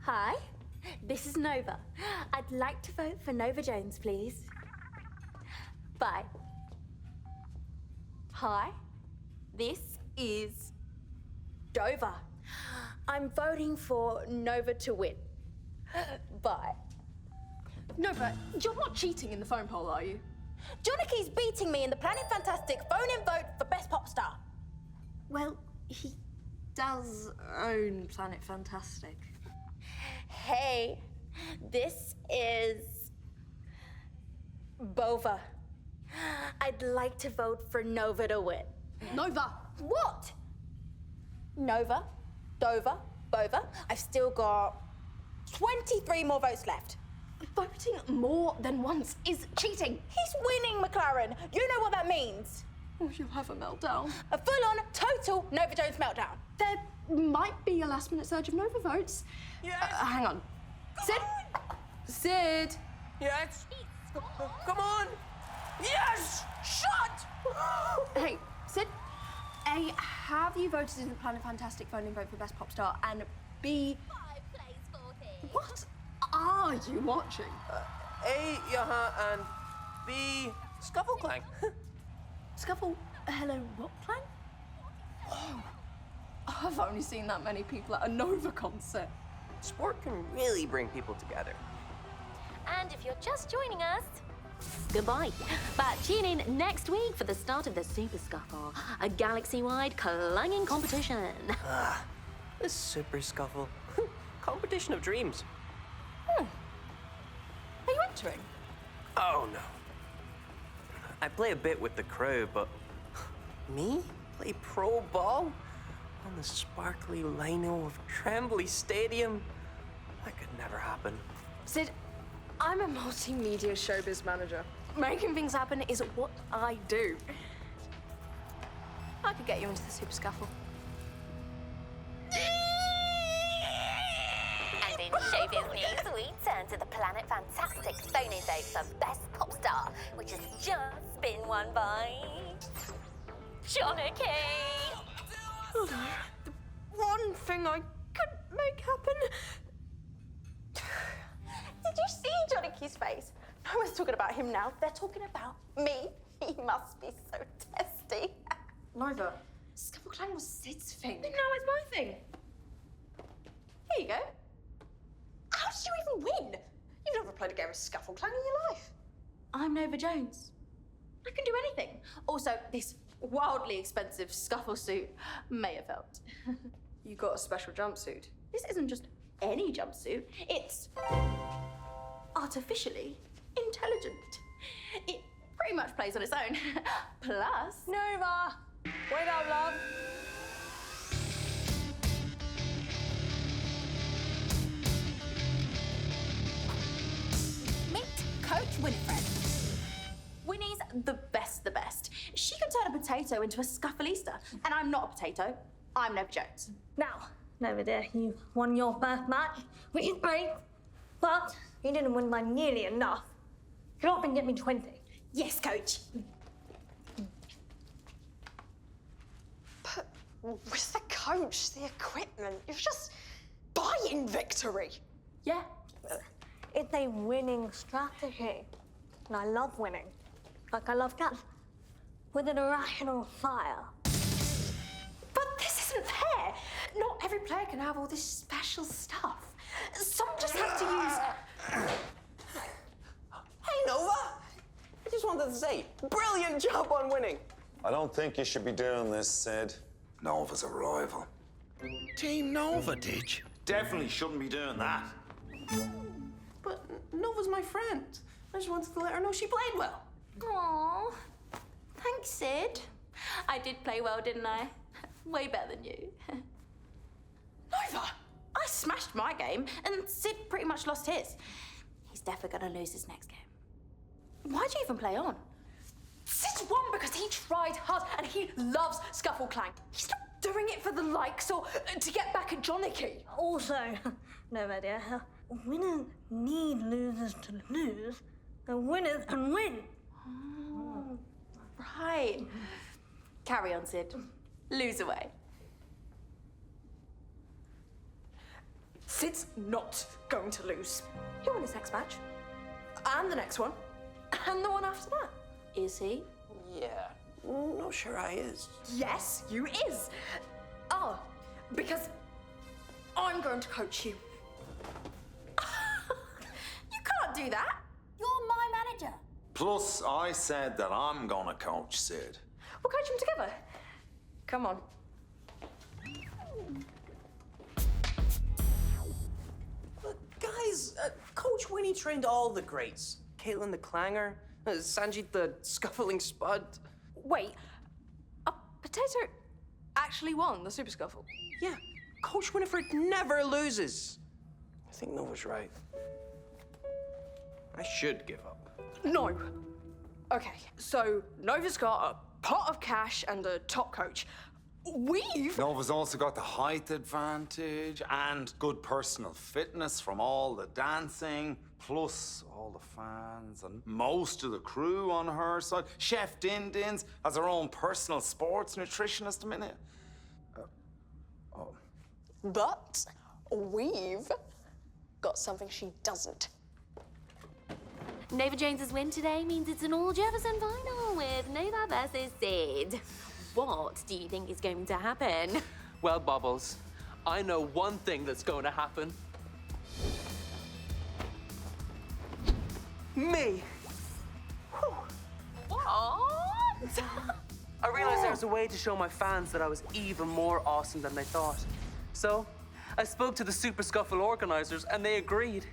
Hi, this is Nova. I'd like to vote for Nova Jones, please. Bye. Hi, this is Dover. I'm voting for Nova to win. Bye. Nova, you're not cheating in the phone poll, are you? Johnny's beating me in the Planet Fantastic phone-in vote for Best Pop Star. Well, he does own Planet Fantastic. Hey, this is Bova. I'd like to vote for Nova to win. Nova! What? Nova, Dover, Bova. I've still got 23 more votes left. Voting more than once is cheating. He's winning, McLaren. You know what that means. Oh, you'll have a meltdown. A full-on, total Nova Jones meltdown. There might be a last-minute surge of Nova votes. Yes. Hang on. Sid? Sid? Yes. Come on. Yes. Shut. Hey, Sid. A, have you voted in the Planet Fantastic phone-in vote for Best Pop Star? And B, 5 plays 40. what are you watching? A, and B, Scuffleclang. Scuffle, hello, what plan? Oh, I've only seen that many people at a Nova concert. Sport can really bring people together. And if you're just joining us, goodbye. But tune in next week for the start of the Super Scuffle, a galaxy-wide clanging competition. The Super Scuffle. Competition of dreams. Are you entering? Oh, no. I play a bit with the crew, but me? Play pro ball? On the sparkly lino of Tremblay Stadium? That could never happen. Sid, I'm a multimedia showbiz manager. Making things happen is what I do. I could get you into the Super Scuffle. And in showbiz news, we turn to the Planet Fantastic phone-in vote for Best Pop Star, which has just been won by Johnny. The one thing I couldn't make happen. Did you see Johnny's face? No one's talking about him now. They're talking about me. He must be so testy. Nova, Scuffleclang was Sid's thing. No, it's my thing. Here you go. How did you even win? You've never played a game of Scuffleclang in your life. I'm Nova Jones. I can do anything. Also, this wildly expensive scuffle suit may have helped. You got a special jumpsuit. This isn't just any jumpsuit. It's artificially intelligent. It pretty much plays on its own. Plus... Nova! Wait up, love. Meet Coach Winifred. Winnie's the best. She can turn a potato into a scuffleista. And I'm not a potato. I'm Nova Jones. Now, Nova dear, you won your first match, which is great, but you didn't win by nearly enough. Get up and get me 20. Yes, Coach. But with the coach, the equipment, you're just buying victory. Yeah. It's a winning strategy, and I love winning. Like I love cats, with an irrational fire. But this isn't fair. Not every player can have all this special stuff. Some just have to use... Hey, Nova! I just wanted to say, brilliant job on winning. I don't think you should be doing this, Sid. Nova's a rival. Team Nova, did you? Definitely shouldn't be doing that. But Nova's my friend. I just wanted to let her know she played well. Aww. Thanks, Sid. I did play well, didn't I? Way better than you. Nova! I smashed my game, and Sid pretty much lost his. He's definitely gonna lose his next game. Why'd you even play on? Sid won because he tried hard, and he loves Scuffleclang. He's not doing it for the likes or to get back at Johnny. Also, Nova dear, winners need losers to lose, and winners can win. Oh, right. Carry on, Sid. Lose away. Sid's not going to lose. He'll win his next match. And the next one. And the one after that. Is he? Yeah, no sure I is. Yes, you is. Oh, because I'm going to coach you. You can't do that. You're my manager. Plus, I said that I'm gonna coach Sid. We'll coach him together. Come on. But guys, Coach Winnie trained all the greats. Caitlin the Clanger, Sanjit the Scuffling Spud. Wait, a potato actually won the Super Scuffle? Yeah, Coach Winifred never loses. I think Nova's right. I should give up. No. Okay, so Nova's got a pot of cash and a top coach. We've... Nova's also got the height advantage and good personal fitness from all the dancing, plus all the fans and most of the crew on her side. Chef Din Dins has her own personal sports nutritionist a minute. But we've got something she doesn't. Nova Jones's win today means it's an all-Jefferson final with Nova versus Sid. What do you think is going to happen? Well, Bubbles, I know one thing that's going to happen. Me. What? I realized there was a way to show my fans that I was even more awesome than they thought. So, I spoke to the Super Scuffle organizers and they agreed.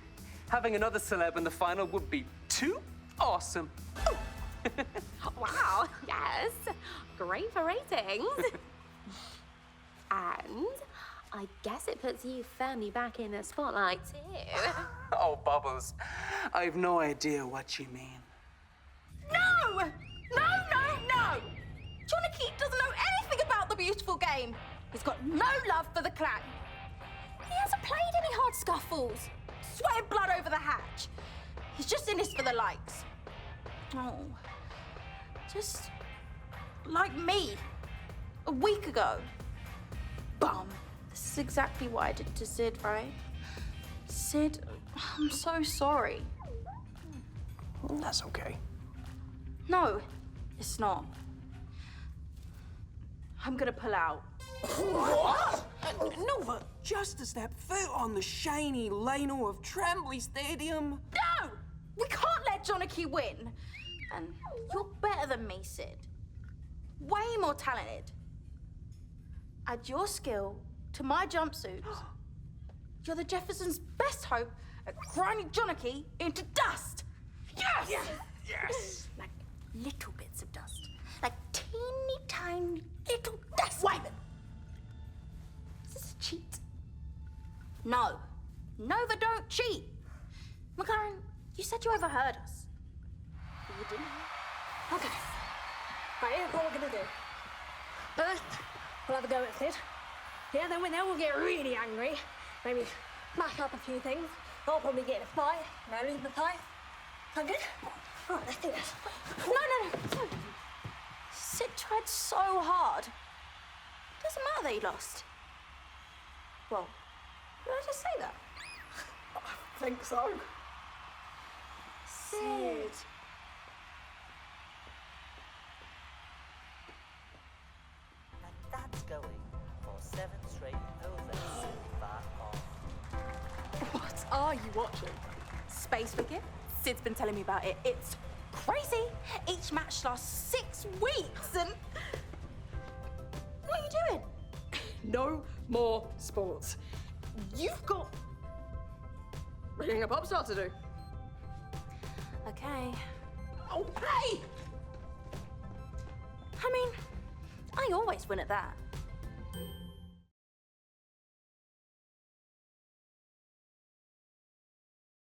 Having another celeb in the final would be too awesome. Wow, yes. Great for ratings. And I guess it puts you firmly back in the spotlight too. Oh, Bubbles, I've no idea what you mean. No! No, no, no! Jonathan doesn't know anything about the beautiful game. He's got no love for the clan. He hasn't played any hard scuffles. Sweating blood over the hatch. He's just in this for the likes. Oh. Just like me. A week ago. Bum. This is exactly what I did to Sid, right? Sid, I'm so sorry. That's okay. No, it's not. I'm gonna pull out. What? Nova, just to step foot on the shiny lino of Tremblay Stadium. No! We can't let Jonathan win. And you're better than me, Sid. Way more talented. Add your skill to my jumpsuits. You're the Jeffersons' best hope at grinding Jonathan into dust. Yes! Yes! Yes! Like little bits of dust. Like teeny tiny little dust. Wait a minute. Is this a cheat? No. Nova don't cheat. McLaren, you said you overheard us. But you didn't. Okay. Right, here's what we're gonna do. First, we'll have a go at Sid. Yeah, then we'll get really angry. Maybe smash up a few things. I'll probably get in a fight, and I'll lose the fight. Sound good? All right, let's do this. No. Sid tried so hard. Doesn't matter that he lost. Well, did I just say that? I think so. Sid. And that's going for 7 straight overs. What are you watching? Space Wicket. Sid's been telling me about it. It's crazy. Each match lasts 6 weeks and... What are you doing? No more sports. You've got being a pop star to do. Okay. Oh, hey! I mean, I always win at that.